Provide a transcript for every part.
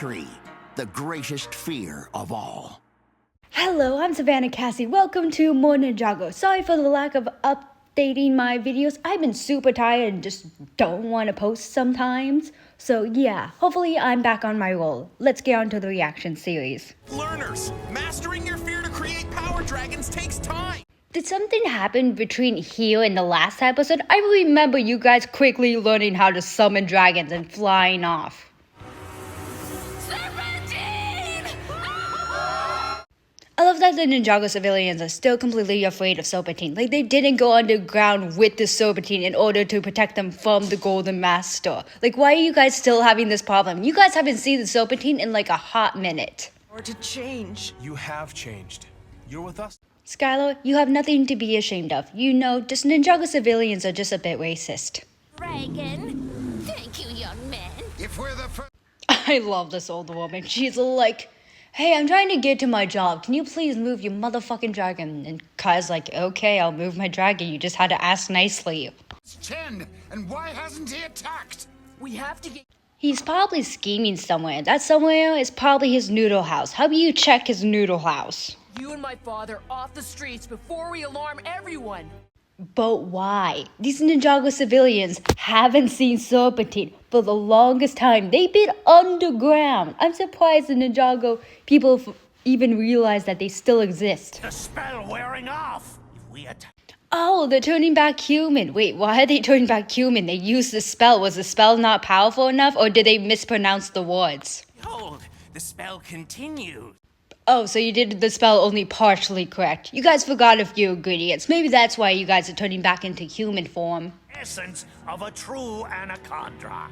tree, the greatest fear of all. Hello, I'm Savannah Cassie. Welcome to more Ninjago. Sorry for the lack of updating my videos. I've been super tired and just don't want to post sometimes. So yeah, hopefully I'm back on my roll. Let's get on to the reaction series. Learners, mastering your fear to create power dragons takes time. Did something happen between here and the last episode? I remember you guys quickly learning how to summon dragons and flying off. I love that the Ninjago civilians are still completely afraid of Serpentine. Like, they didn't go underground with the Serpentine in order to protect them from the Golden Master. Like, why are you guys still having this problem? You guys haven't seen the Serpentine in like a hot minute. Or to change. You have changed. You're with us. Skylar, you have nothing to be ashamed of. You know, just Ninjago civilians are just a bit racist. Dragon. Thank you, young man. If we're the first. I love this old woman. She's like, hey, I'm trying to get to my job. Can you please move your motherfucking dragon? And Kai's like, okay, I'll move my dragon. You just had to ask nicely. It's Chen, and why hasn't he attacked? We have to get. He's probably scheming somewhere. That somewhere is probably his noodle house. How do you check his noodle house? You and my father off the streets before we alarm everyone. But why? These Ninjago civilians haven't seen Serpentine for the longest time. They've been underground. I'm surprised the Ninjago people even realize that they still exist. The spell wearing off. If we attack. Oh, they're turning back human. Wait, why are they turning back human? They used the spell. Was the spell not powerful enough, or did they mispronounce the words? Behold, the spell continues. Oh, so you did the spell only partially correct. You guys forgot a few ingredients. Maybe that's why you guys are turning back into human form. Essence of a true anaconda.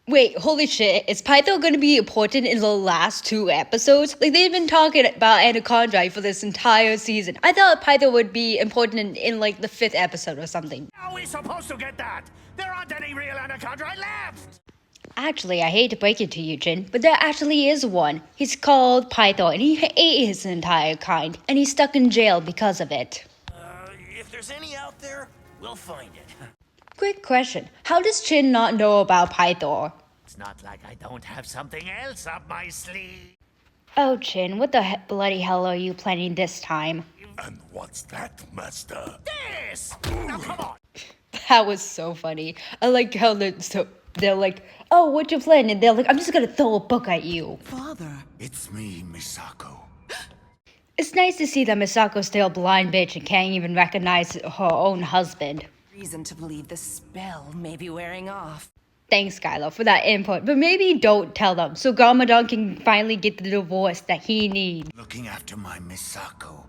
Wait, holy shit, is Python gonna be important in the last 2 episodes? Like, they've been talking about anaconda for this entire season. I thought Python would be important in like the 5th episode or something. How are we supposed to get that? There aren't any real anaconda left. Actually, I hate to break it to you, Jin, but there actually is one. He's called Python, and he ate his entire kind, and he's stuck in jail because of it. If there's any out there, we'll find it. Quick question, how does Chin not know about Python? It's not like I don't have something else up my sleeve. Oh, Chin, what the bloody hell are you planning this time? And what's that, master? This! Now come on! That was so funny. I like how they're like, oh, what you planning? And they're like, I'm just gonna throw a book at you. Father. It's me, Misako. It's nice to see that Misako's still a blind bitch and can't even recognize her own husband. Reason to believe the spell may be wearing off. Thanks, Skylar, for that input, but maybe don't tell them so Garmadon can finally get the divorce that he needs. Looking after my Misako.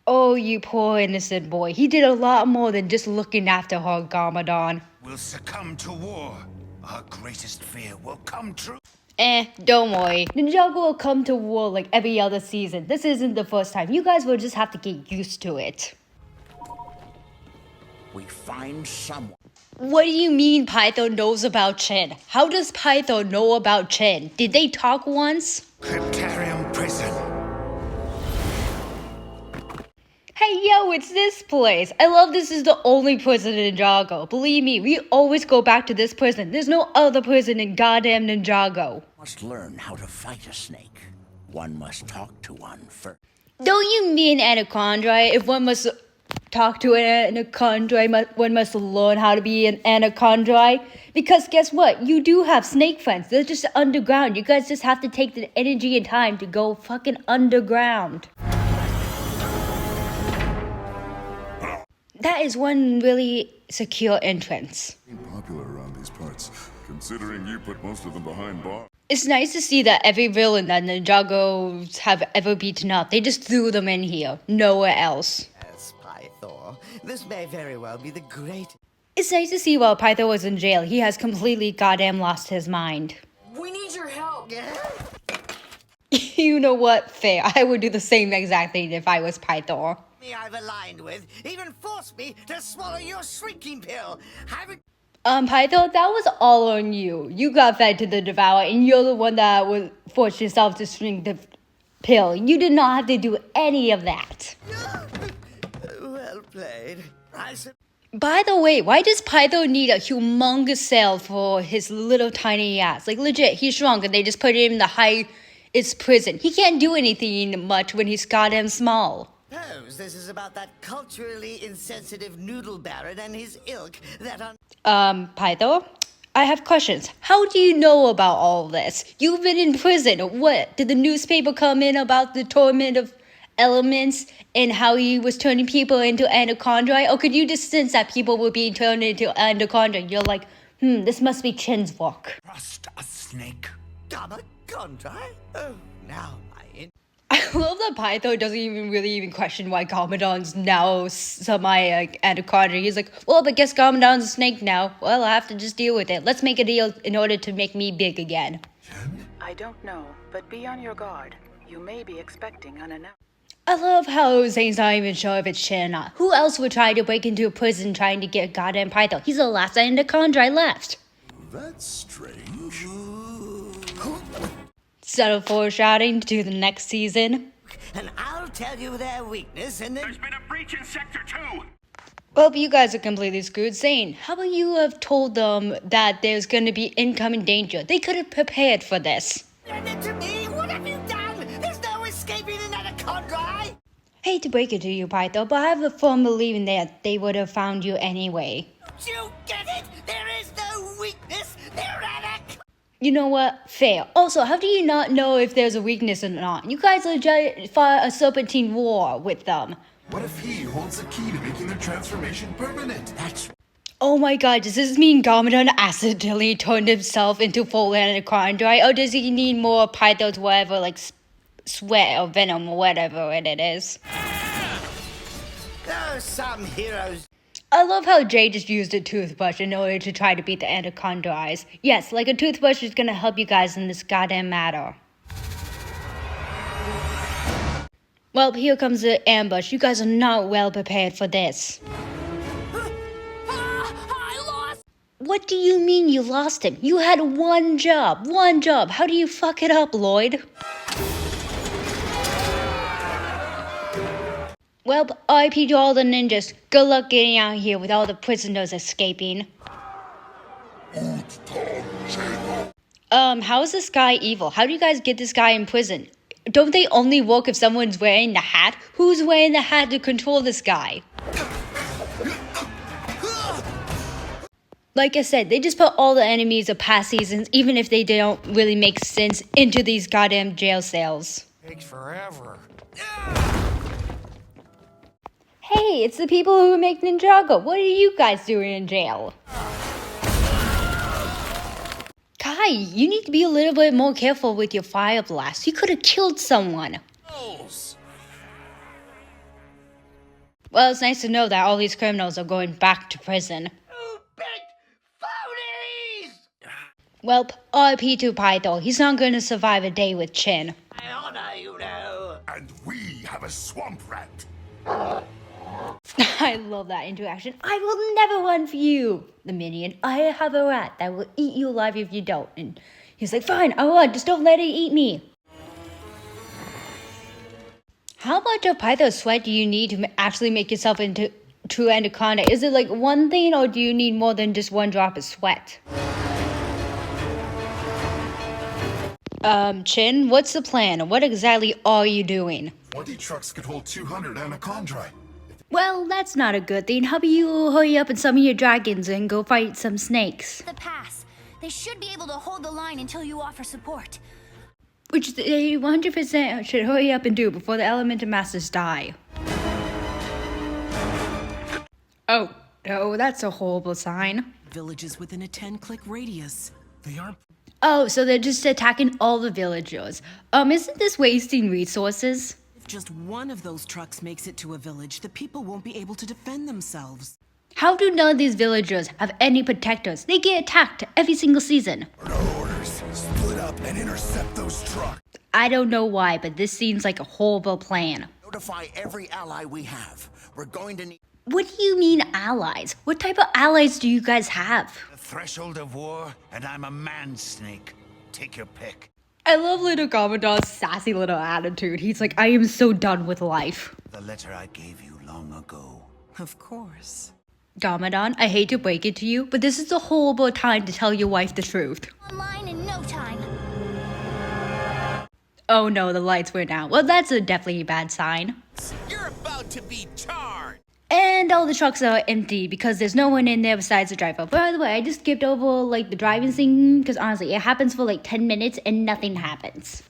Oh, you poor innocent boy. He did a lot more than just looking after her, Garmadon. Will succumb to war. Our greatest fear will come true. Don't worry. Ninjago will come to war like every other season. This isn't the first time. You guys will just have to get used to it. We find someone. What do you mean Python knows about Chen? How does Python know about Chen? Did they talk once? Cryptarium prison. Hey yo, it's this place. I love this is the only prison in Ninjago. Believe me, we always go back to this prison. There's no other prison in goddamn Ninjago. Must learn how to fight a snake. One must talk to one first. Don't you mean anaconda? If one must talk to an anaconda, one must learn how to be an anaconda. Because guess what? You do have snake friends. They're just underground. You guys just have to take the energy and time to go fucking underground. That is one really secure entrance. Popular around these parts, considering you put most of them behind bars. It's nice to see that every villain that Ninjagos have ever beaten up, they just threw them in here, nowhere else. Yes, Pythor. This may very well be the great. It's nice to see while Python was in jail, he has completely goddamn lost his mind. We need your help. You know what? Fair. I would do the same exact thing if I was Python. Me I've aligned with even forced me to swallow your shrinking pill. Haven't. Python, that was all on you. You got fed to the devourer, and you're the one that was forced yourself to shrink the pill. You did not have to do any of that. Well played. I said. By the way, why does Python need a humongous cell for his little tiny ass? Like legit, he's shrunk and they just put him in the highest prison. He can't do anything much when he's goddamn small. Suppose this is about that culturally insensitive noodle baron and his ilk that Python? I have questions. How do you know about all this? You've been in prison. What? Did the newspaper come in about the torment of elements and how he was turning people into anaconda? Or could you just sense that people were being turned into anaconda? You're like, this must be Chin's work. Trust a snake. Anaconda? Oh, now I love that Python doesn't even question why Garmadon's now semi-anaconda. He's like, well, but guess Garmadon's a snake now. Well, I have to just deal with it. Let's make a deal in order to make me big again. I don't know, but be on your guard. You may be expecting unannounced. I love how Zane's not even sure if it's Shin or not. Who else would try to break into a prison trying to get goddamn Python? He's the last anaconda left. That's strange. Subtle foreshadowing to the next season. and I'll tell you their weakness and then... There's been a breach in Sector 2! Well, you guys are completely screwed. Zane, how about you have told them that there's going to be incoming danger? They could have prepared for this. Send it to me! What have you done? There's no escaping an anaconda! Hate to break it to you, Pytho, but I have a firm believing that they would have found you anyway. Don't you get it? There is no weakness! They're anaconda! You know what? Fair. Also, how do you not know if there's a weakness or not? You guys legit fought a serpentine war with them. What if he holds the key to making their transformation permanent? That's Oh my god, does this mean Garmadon accidentally turned himself into full anaconda? Or does he need more Pythos, whatever, like sweat or venom or whatever it is? Oh, some heroes. I love how Jay just used a toothbrush in order to try to beat the anaconda eyes. Yes, like a toothbrush is gonna help you guys in this goddamn matter. Well, here comes the ambush. You guys are not well prepared for this. I lost! What do you mean you lost him? You had one job. One job. How do you fuck it up, Lloyd? Well, RIP to all the ninjas. Good luck getting out here with all the prisoners escaping. How is this guy evil? How do you guys get this guy in prison? Don't they only work if someone's wearing the hat? Who's wearing the hat to control this guy? Like I said, they just put all the enemies of past seasons, even if they don't really make sense, into these goddamn jail cells. Takes forever. Hey, it's the people who make Ninjago. What are you guys doing in jail? Kai, you need to be a little bit more careful with your fire blast. You could have killed someone. Well, it's nice to know that all these criminals are going back to prison. You big phonies! Well, RIP to Python. He's not going to survive a day with Chin. I honor, you know. And we have a swamp rat. I love that interaction. I will never run for you, the minion. I have a rat that will eat you alive if you don't. And he's like, fine, I'll run. Just don't let it eat me. How much of Python's sweat do you need to actually make yourself into true anaconda? Is it like one thing, or do you need more than just one drop of sweat? Chin, what's the plan? What exactly are you doing? 20 trucks could hold 200 anaconda. Well, that's not a good thing. How about you hurry up and summon your dragons and go fight some snakes? The pass. They should be able to hold the line until you offer support. Which they 100% should hurry up and do before the Elemental Masters die. Oh, no, that's a horrible sign. Villages within a 10-click radius. They aren't. Oh, so they're just attacking all the villagers. Isn't this wasting resources? If just one of those trucks makes it to a village, the people won't be able to defend themselves. How do none of these villagers have any protectors? They get attacked every single season. No orders. Split up and intercept those trucks. I don't know why, but this seems like a horrible plan. notify every ally we have. We're going to need What do you mean allies? What type of allies do you guys have? the threshold of war, and I'm a man snake. Take your pick. I love little Garmadon's sassy little attitude. He's like, I am so done with life. The letter I gave you long ago. Of course. Garmadon, I hate to break it to you, but this is a horrible time to tell your wife the truth. Online in no time. Oh no, the lights went out. Well, that's definitely a bad sign. You're about to be charred. And all the trucks are empty because there's no one in there besides the driver. By the way, I just skipped over like the driving scene because honestly, it happens for like 10 minutes and nothing happens.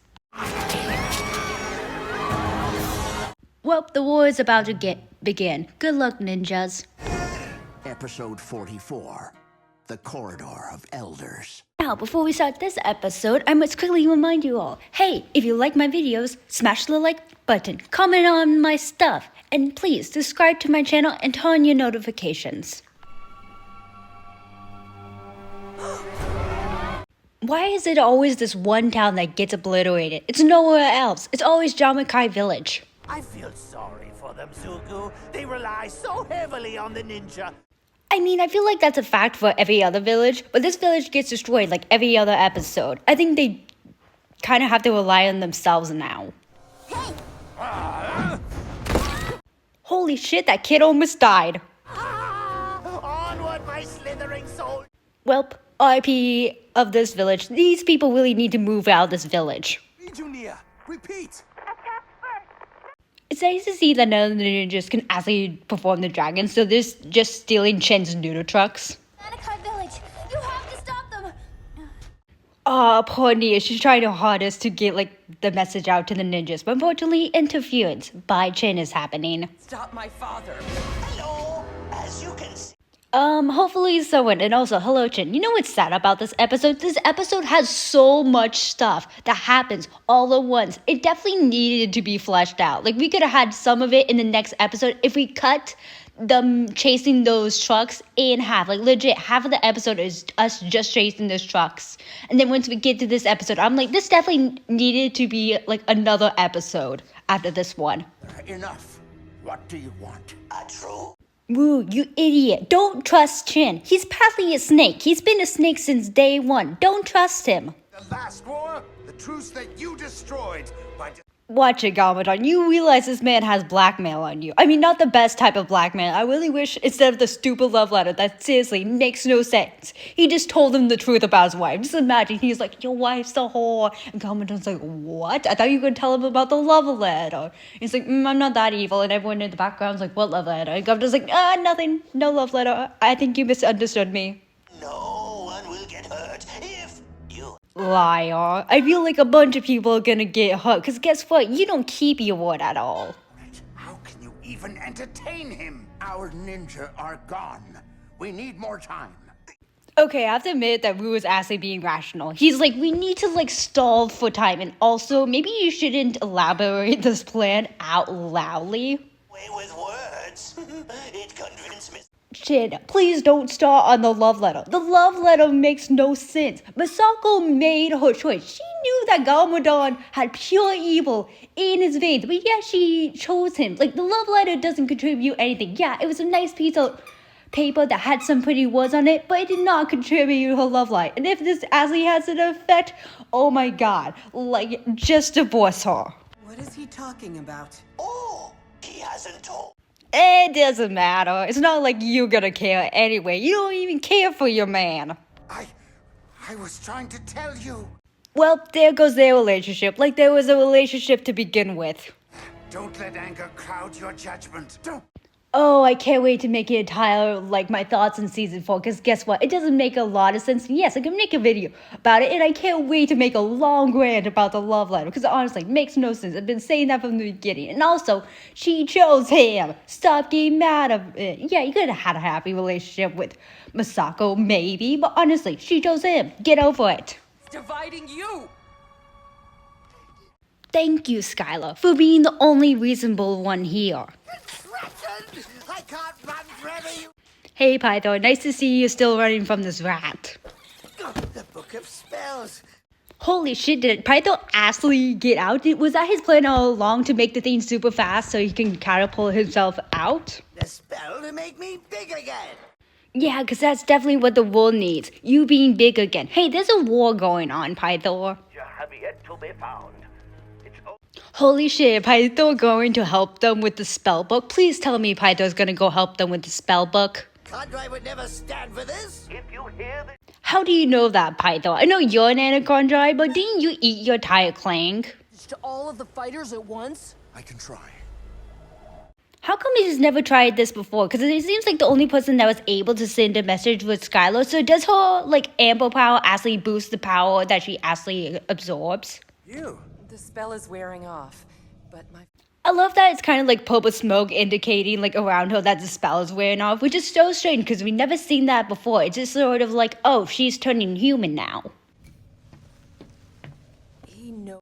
Well, the war is about to begin. Good luck, ninjas. Episode 44, The Corridor of Elders. Now, before we start this episode, I must quickly remind you all, hey, if you like my videos, smash the like button, comment on my stuff, and please subscribe to my channel and turn on your notifications. Why is it always this one town that gets obliterated? It's nowhere else. It's always Jamakai Village. I feel sorry for them, Zuko. They rely so heavily on the ninja. I mean, I feel like that's a fact for every other village, but this village gets destroyed like every other episode. I think they kind of have to rely on themselves now. Hey! Holy shit, that kid almost died. Onward, my slithering soul. Welp, RIP of this village. These people really need to move out of this village. Junia, repeat. It's nice to see that none of the ninjas can actually perform the dragon, so they're just stealing Chen's noodle trucks. Anakai Village, you have to stop them! Aw, poor Nia, she's trying her hardest to get the message out to the ninjas, but unfortunately, interference by Chen is happening. Stop my father. Hello, as you can see. Hopefully someone, and also, hello Chen. You know what's sad about this episode? This episode has so much stuff that happens all at once. It definitely needed to be fleshed out. Like, we could have had some of it in the next episode if we cut them chasing those trucks in half. Like, legit, half of the episode is us just chasing those trucks. And then once we get to this episode, I'm like, this definitely needed to be, like, another episode after this one. Enough. What do you want? True. Woo, you idiot. Don't trust Chin. He's partly a snake. He's been a snake since day one. Don't trust him. The last war, the truce that you destroyed by... Watch it, Garmadon. You realize this man has blackmail on you. I mean, not the best type of blackmail. I really wish instead of the stupid love letter that seriously makes no sense, he just told him the truth about his wife. Just imagine he's like, your wife's a whore. And Garmadon's like, what? I thought you were going to tell him about the love letter. He's like, I'm not that evil. And everyone in the background's like, what love letter? And Garmadon's like, nothing. No love letter. I think you misunderstood me. No one will get hurt if you... Liar. I feel like a bunch of people are gonna get hurt, because guess what? You don't keep your word at all. How can you even entertain him? Our ninja are gone. We need more time. Okay, I have to admit that Wu is actually being rational. He's like, we need to stall for time, and also maybe you shouldn't elaborate this plan out loudly. Way with words. It convinced me. Chin, please don't start on the love letter. The love letter makes no sense. Masako made her choice. She knew that Garmadon had pure evil in his veins, but yeah, she chose him. Like, the love letter doesn't contribute anything. Yeah, it was a nice piece of paper that had some pretty words on it, but it did not contribute her love life. And if this actually has an effect, oh my god, just divorce her. What is he talking about? Oh, he hasn't told. It doesn't matter. It's not like you're gonna care anyway. You don't even care for your man. I was trying to tell you. Well, there goes their relationship. Like there was a relationship to begin with. Don't let anger cloud your judgment. Don't. Oh, I can't wait to make it entire, my thoughts in season 4, because guess what? It doesn't make a lot of sense. Yes, I can make a video about it, and I can't wait to make a long rant about the love letter, because honestly, it makes no sense. I've been saying that from the beginning. And also, she chose him. Stop getting mad at it. Yeah, you could have had a happy relationship with Masako, maybe, but honestly, she chose him. Get over it. It's dividing you. Thank you, Skylar, for being the only reasonable one here. I can't run forever, you... Hey, Python, nice to see you still running from this rat. The Book of Spells. Holy shit, did Python actually get out? Was that his plan all along, to make the thing super fast so he can catapult himself out? The spell to make me big again. Yeah, because that's definitely what the world needs. You being big again. Hey, there's a war going on, Python. You have yet to be found. Holy shit, Python going to help them with the spell book? Please tell me Python's gonna go help them with the spell book. Condry would never stand for this. If you hear the How do you know that, Python? I know you're an anaconda, but didn't you eat your tire clang? to all of the fighters at once? I can try. How come he's never tried this before? Because it seems like the only person that was able to send a message was Skylar. So does her like ample power actually boost the power that she actually absorbs? You. The spell is wearing off, but my I love that it's kind of like purple smoke indicating like around her that the spell is wearing off, which is so strange because we've never seen that before. It's just sort of like, oh, she's turning human now. he knows.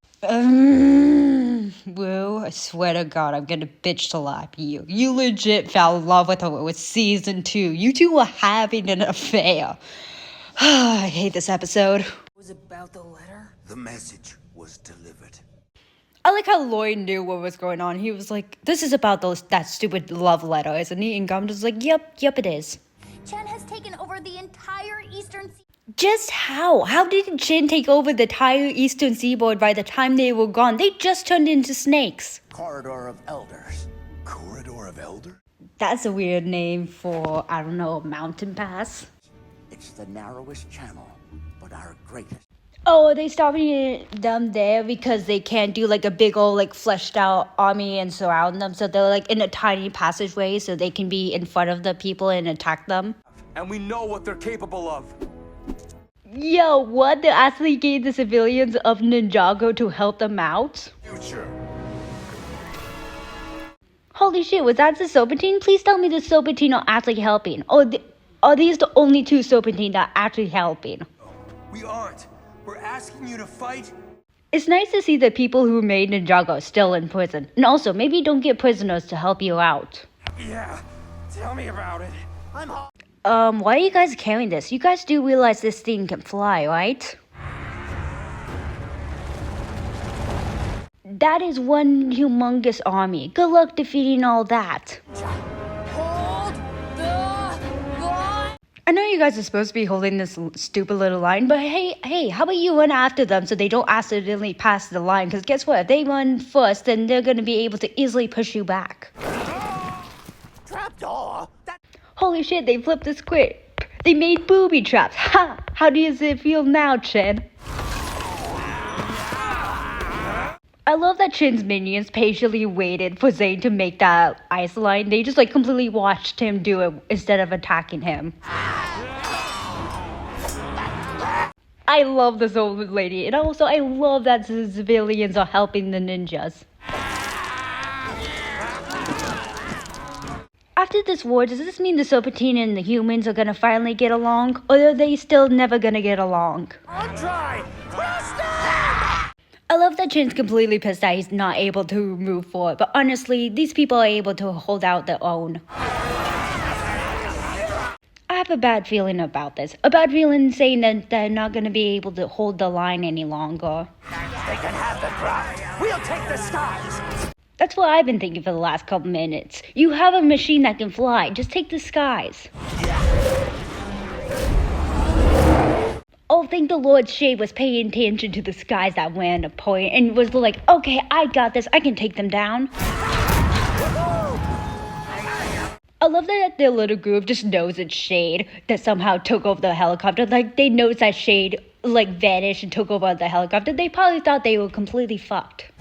Woo, I swear to God, I'm gonna bitch slap you. You legit fell in love with her with season 2. You two were having an affair. I hate this episode. Was about the letter? The message was delivered. I like how Lloyd knew what was going on. He was like, this is about that stupid love letter, isn't he? And Gum was like, yep, it is. Chen has taken over the entire eastern sea. Just how? How did Jin take over the entire eastern seaboard by the time they were gone? They just turned into snakes. Corridor of Elders. Corridor of Elders? That's a weird name for, I don't know, a mountain pass. It's the narrowest channel, but our greatest. Oh, are they stopping them there because they can't do like a big old like fleshed out army and surround them? So they're like in a tiny passageway so they can be in front of the people and attack them? And we know what they're capable of. Yo, what? They actually gave the civilians of Ninjago to help them out? Future. Holy shit, was that the Serpentine? Please tell me the Serpentine are actually helping. Or are these the only two Serpentine that are actually helping? We aren't. We're asking you to fight. It's nice to see the people who made Ninjago still in prison. And also, maybe don't get prisoners to help you out. Yeah, tell me about it. Why are you guys carrying this? You guys do realize this thing can fly, right? That is one humongous army. Good luck defeating all that. Hold the line! I know you guys are supposed to be holding this stupid little line, but hey, how about you run after them so they don't accidentally pass the line? Because guess what? If they run first, then they're going to be able to easily push you back. trapdoor? Holy shit, they flipped the script. They made booby traps. Ha! How does it feel now, Chen? I love that Chen's minions patiently waited for Zane to make that ice line. They just like completely watched him do it instead of attacking him. I love this old lady, and also I love that the civilians are helping the ninjas. After this war, does this mean the Serpentine and the humans are gonna finally get along? Or are they still never gonna get along? Try. I love that Chin's completely pissed that he's not able to move forward, but honestly, these people are able to hold out their own. I have a bad feeling about this. A bad feeling saying that they're not gonna be able to hold the line any longer. They can have the craft. We'll take the skies. That's what I've been thinking for the last couple minutes. You have a machine that can fly. Just take the skies. Oh, thank the Lord Shade was paying attention to the skies at one point and was like, okay, I got this. I can take them down. I love that their little group just knows it's Shade that somehow took over the helicopter. Like, they noticed that Shade, like, vanished and took over the helicopter. They probably thought they were completely fucked.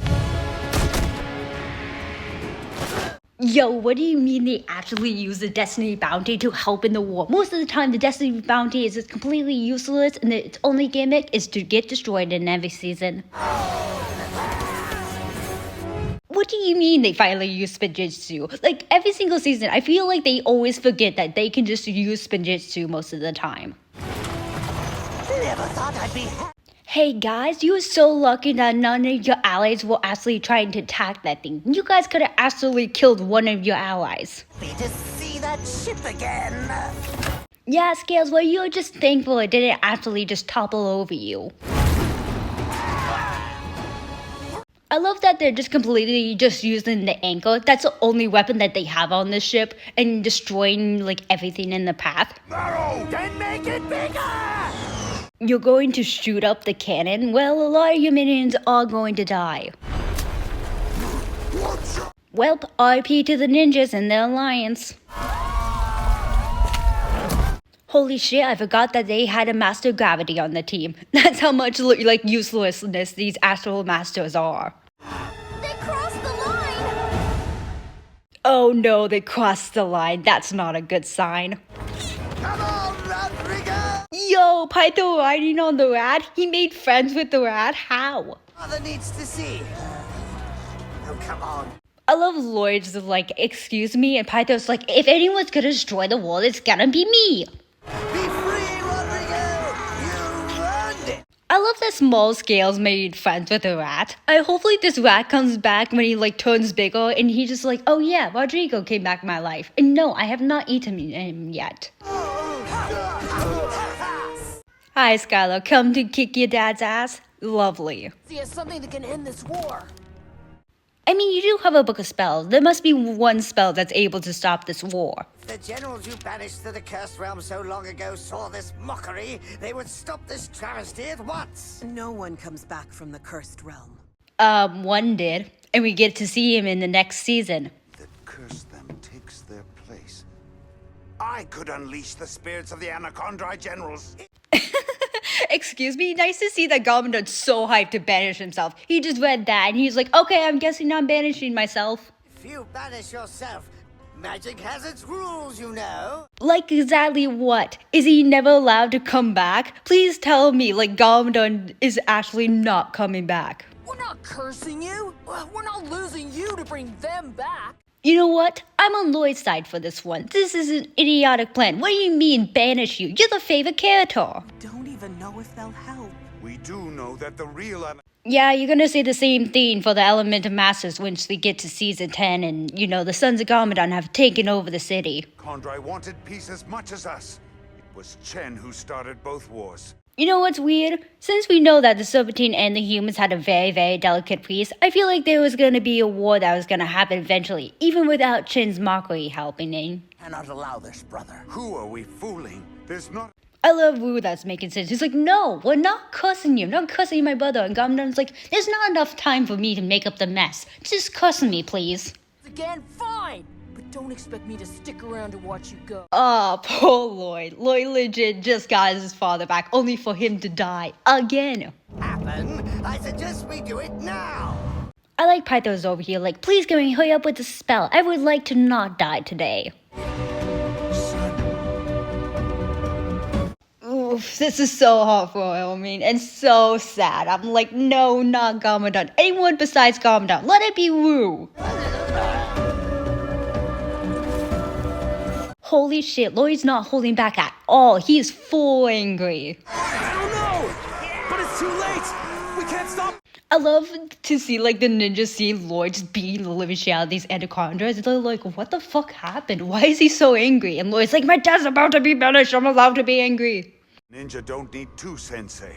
Yo, what do you mean they actually use the Destiny Bounty to help in the war? Most of the time, the Destiny Bounty is just completely useless, and its only gimmick is to get destroyed in every season. What do you mean they finally use Spinjitzu? Like, every single season, I feel like they always forget that they can just use Spinjitzu most of the time. Never thought I'd be Hey guys, you were so lucky that none of your allies were actually trying to attack that thing. You guys could have actually killed one of your allies. happy to see that ship again. Yeah, Scales, well, you're just thankful it didn't actually just topple over you. I love that they're just completely just using the anchor. That's the only weapon that they have on this ship and destroying like everything in the path. Then make it bigger! You're going to shoot up the cannon? Well, a lot of your minions are going to die. Welp, RIP to the ninjas and their alliance. Holy shit, I forgot that they had a master gravity on the team. That's how much like uselessness these astral masters are. They crossed the line! Oh no, they crossed the line. That's not a good sign. Come on, Rodrigo! Yo, Pytho riding on the rat? He made friends with the rat? How? Mother needs to see. Oh, come on. I love Lloyd's like, excuse me, and Pytho's like, if anyone's gonna destroy the world, it's gonna be me. Be free, Rodrigo! You earned it! I love that Small Scales made friends with a rat. Hopefully this rat comes back when he like turns bigger and he just like, oh yeah, Rodrigo came back in my life. And no, I have not eaten him yet. Hi Skylar, come to kick your dad's ass? Lovely. See, it's something that can end this war. I mean, you do have a book of spells. There must be one spell that's able to stop this war. If the generals you banished to the cursed realm so long ago saw this mockery, they would stop this travesty at once. No one comes back from the cursed realm. One did. And we get to see him in the next season. That curse them takes their place. I could unleash the spirits of the Anacondri generals. Excuse me? Nice to see that Goblindon's so hyped to banish himself. He just read that and he's like, okay, I'm guessing I'm banishing myself. If you banish yourself, magic has its rules, you know. Like exactly what? Is he never allowed to come back? Please tell me, like, Goblindon is actually not coming back. We're not cursing you. We're not losing you to bring them back. You know what? I'm on Lloyd's side for this one. This is an idiotic plan. What do you mean, banish you? You're the favorite character. Don't even know if they'll help. We do know that the real Yeah, you're gonna say the same thing for the Elemental Masters once we get to season 10 and, you know, the Sons of Garmadon have taken over the city. Anacondri wanted peace as much as us. It was Chen who started both wars. You know what's weird? Since we know that the Serpentine and the humans had a very, very delicate peace, I feel like there was gonna be a war that was gonna happen eventually, even without Chen's mockery helping in. Cannot allow this, brother. Who are we fooling? There's not... I love Wu that's making sense. He's like, no, we're not cussing you. I'm not cussing my brother. And Garmadon's like, there's not enough time for me to make up the mess. Just cuss me, please. Again, fine. But don't expect me to stick around to watch you go. Oh, poor Lloyd. Lloyd legit just got his father back, only for him to die again. Happen? I suggest we do it now. I like Pythos over here, like, please can we hurry up with the spell? I would like to not die today. Oof, this is so heartwarming and so sad. I'm like, no, not Garmadon. Anyone besides Garmadon. Let it be Wu. Holy shit, Lloyd's not holding back at all. He is full angry. Oh no! But it's too late! We can't stop! I love to see like the ninjas see Lloyd just beating the living shit out of these Anacondras. They're like, what the fuck happened? Why is he so angry? And Lloyd's like, my dad's about to be banished. I'm allowed to be angry. Ninja don't need two sensei.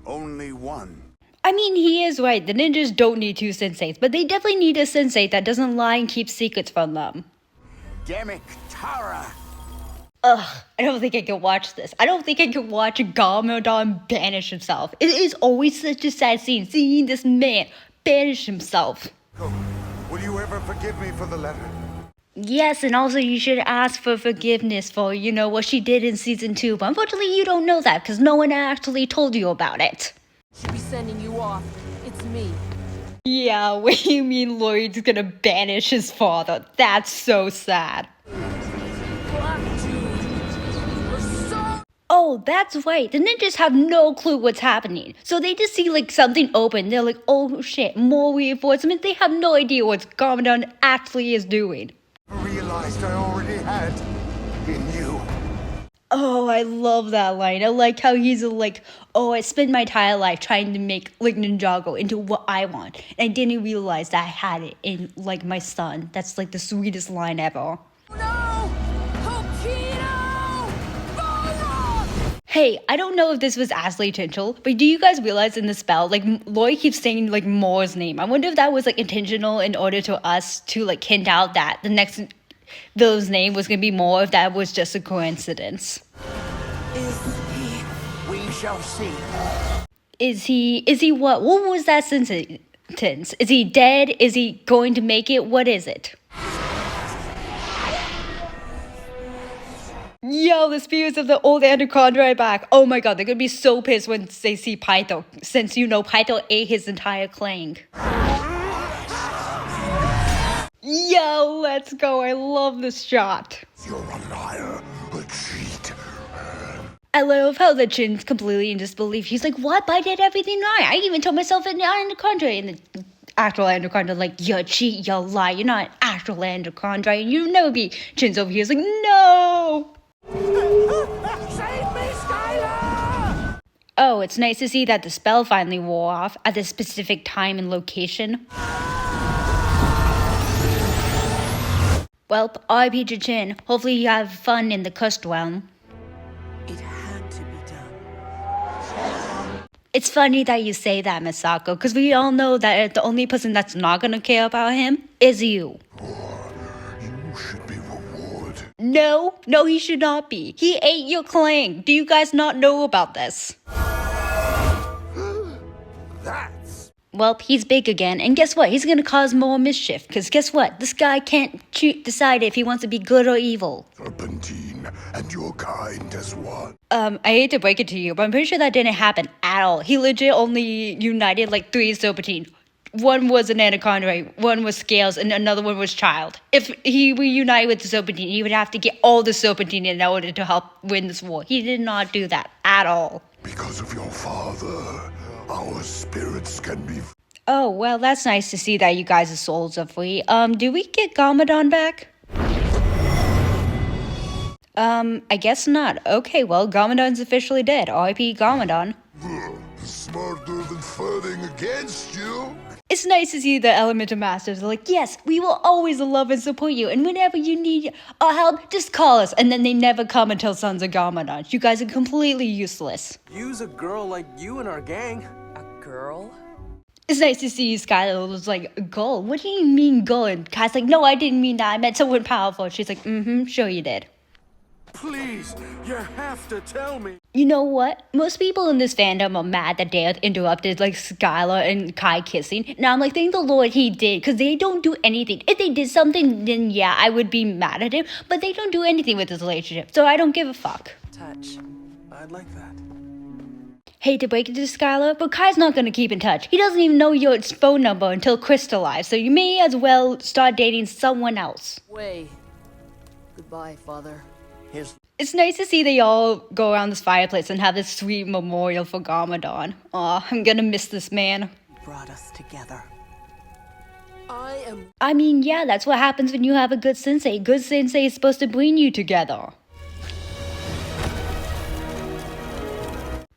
Only one. I mean, he is right. The ninjas don't need two senseis, but they definitely need a sensei that doesn't lie and keep secrets from them. Demic Tara. Ugh, I don't think I can watch this. I don't think I can watch Garmadon banish himself. It is always such a sad scene seeing this man banish himself. Go. Will you ever forgive me for the letter? Yes, and also you should ask for forgiveness for, you know, what she did in season 2. But unfortunately, you don't know that because no one actually told you about it. Should be sending you off. It's me. Yeah, what do you mean Lloyd's gonna banish his father? That's so sad. Oh, that's right. The ninjas have no clue what's happening. So they just see like something open. They're like, oh shit, more reinforcements. They have no idea what Garmadon actually is doing. Realized I already had in you. Oh, I love that line. I like how he's like, oh, I spent my entire life trying to make like Ninjago into what I want. And I didn't realize that I had it in like my son. That's like the sweetest line ever. Hey, I don't know if this was actually intentional, but do you guys realize in the spell, like, Lloyd keeps saying, like, Moore's name. I wonder if that was, like, intentional in order to us to, like, hint out that the next villain's name was gonna be Moore, if that was just a coincidence. We shall see. Is he what? What was that sentence? Is he dead? Is he going to make it? What is it? Yo, the spirits of the old anaconda are back. Oh my god, they're gonna be so pissed when they see Pytho, since you know Pytho ate his entire clan. Yo, let's go. I love this shot. You're a liar, a cheat. I love how the Chin's completely in disbelief. He's like, what? I did everything right. I even told myself an anaconda. And the actual anaconda, like, you cheat, you lie. You're not an actual anaconda. And you'll never be. Chin's over here. He's like, no. Save me, Skylar! Oh, it's nice to see that the spell finally wore off at this specific time and location. Well, R.I.P. to Chin. Hopefully you have fun in the cursed realm. It had to be done. It's funny that you say that, Misako, because we all know that the only person that's not gonna care about him is you. You should be rewarded. No, he should not be. He ate your clan. Do you guys not know about this? That's... Well, he's big again, and guess what? He's gonna cause more mischief, because guess what? This guy can't decide if he wants to be good or evil. Serpentine and your kind as one. I hate to break it to you, but I'm pretty sure that didn't happen at all. He legit only united like 3 Serpentine. One was an anaconda, one was Scales, and another one was Child. If he reunited with the Serpentine, he would have to get all the Serpentine in order to help win this war. He did not do that at all. Because of your father, our spirits can be... Oh, well, that's nice to see that you guys' souls are free. Do we get Gamadon back? I guess not. Okay, well, Gamadon's officially dead. R.I.P. Gamadon. Smarter than fighting against you. It's nice to see the Elemental Masters are like, yes, we will always love and support you, and whenever you need our help, just call us. And then they never come until Sons of Gamadon. You guys are completely useless. Use a girl like you in our gang. A girl? It's nice to see Skylar was like, goal? What do you mean goal? And Kai's like, no, I didn't mean that. I meant someone powerful. She's like, sure you did. Please, you have to tell me. You know what? Most people in this fandom are mad that they interrupted like Skylar and Kai kissing. Now I'm like, thank the Lord he did, because they don't do anything. If they did something, then yeah, I would be mad at him. But they don't do anything with this relationship, so I don't give a fuck. Touch. I'd like that. Hate to break it to Skylar, but Kai's not gonna keep in touch. He doesn't even know your phone number until crystallized, so you may as well start dating someone else. Way. Goodbye, father. It's nice to see they all go around this fireplace and have this sweet memorial for Gamadon. Aw, I'm gonna miss this man. Brought us together. I mean, yeah, that's what happens when you have a good sensei. Good sensei is supposed to bring you together.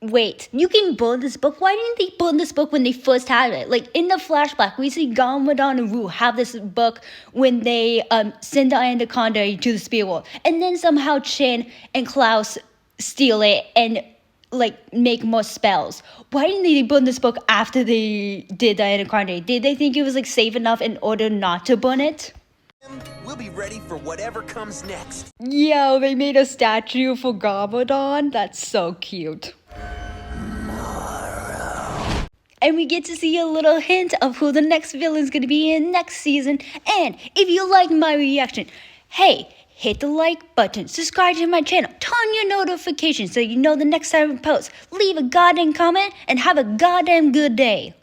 Wait, you can burn this book? Why didn't they burn this book when they first had it? Like, in the flashback, we see Gamadon and Rue have this book when they send the anaconda to the spirit world. And then somehow Chin and Klaus steal it and, like, make more spells. Why didn't they burn this book after they did the anaconda? Did they think it was, like, safe enough in order not to burn it? We'll be ready for whatever comes next. Yo, they made a statue for Gamadon? That's so cute. And we get to see a little hint of who the next villain's gonna be in next season. And if you like my reaction, hey, hit the like button, subscribe to my channel, turn your notifications so you know the next time I post. Leave a goddamn comment and have a goddamn good day.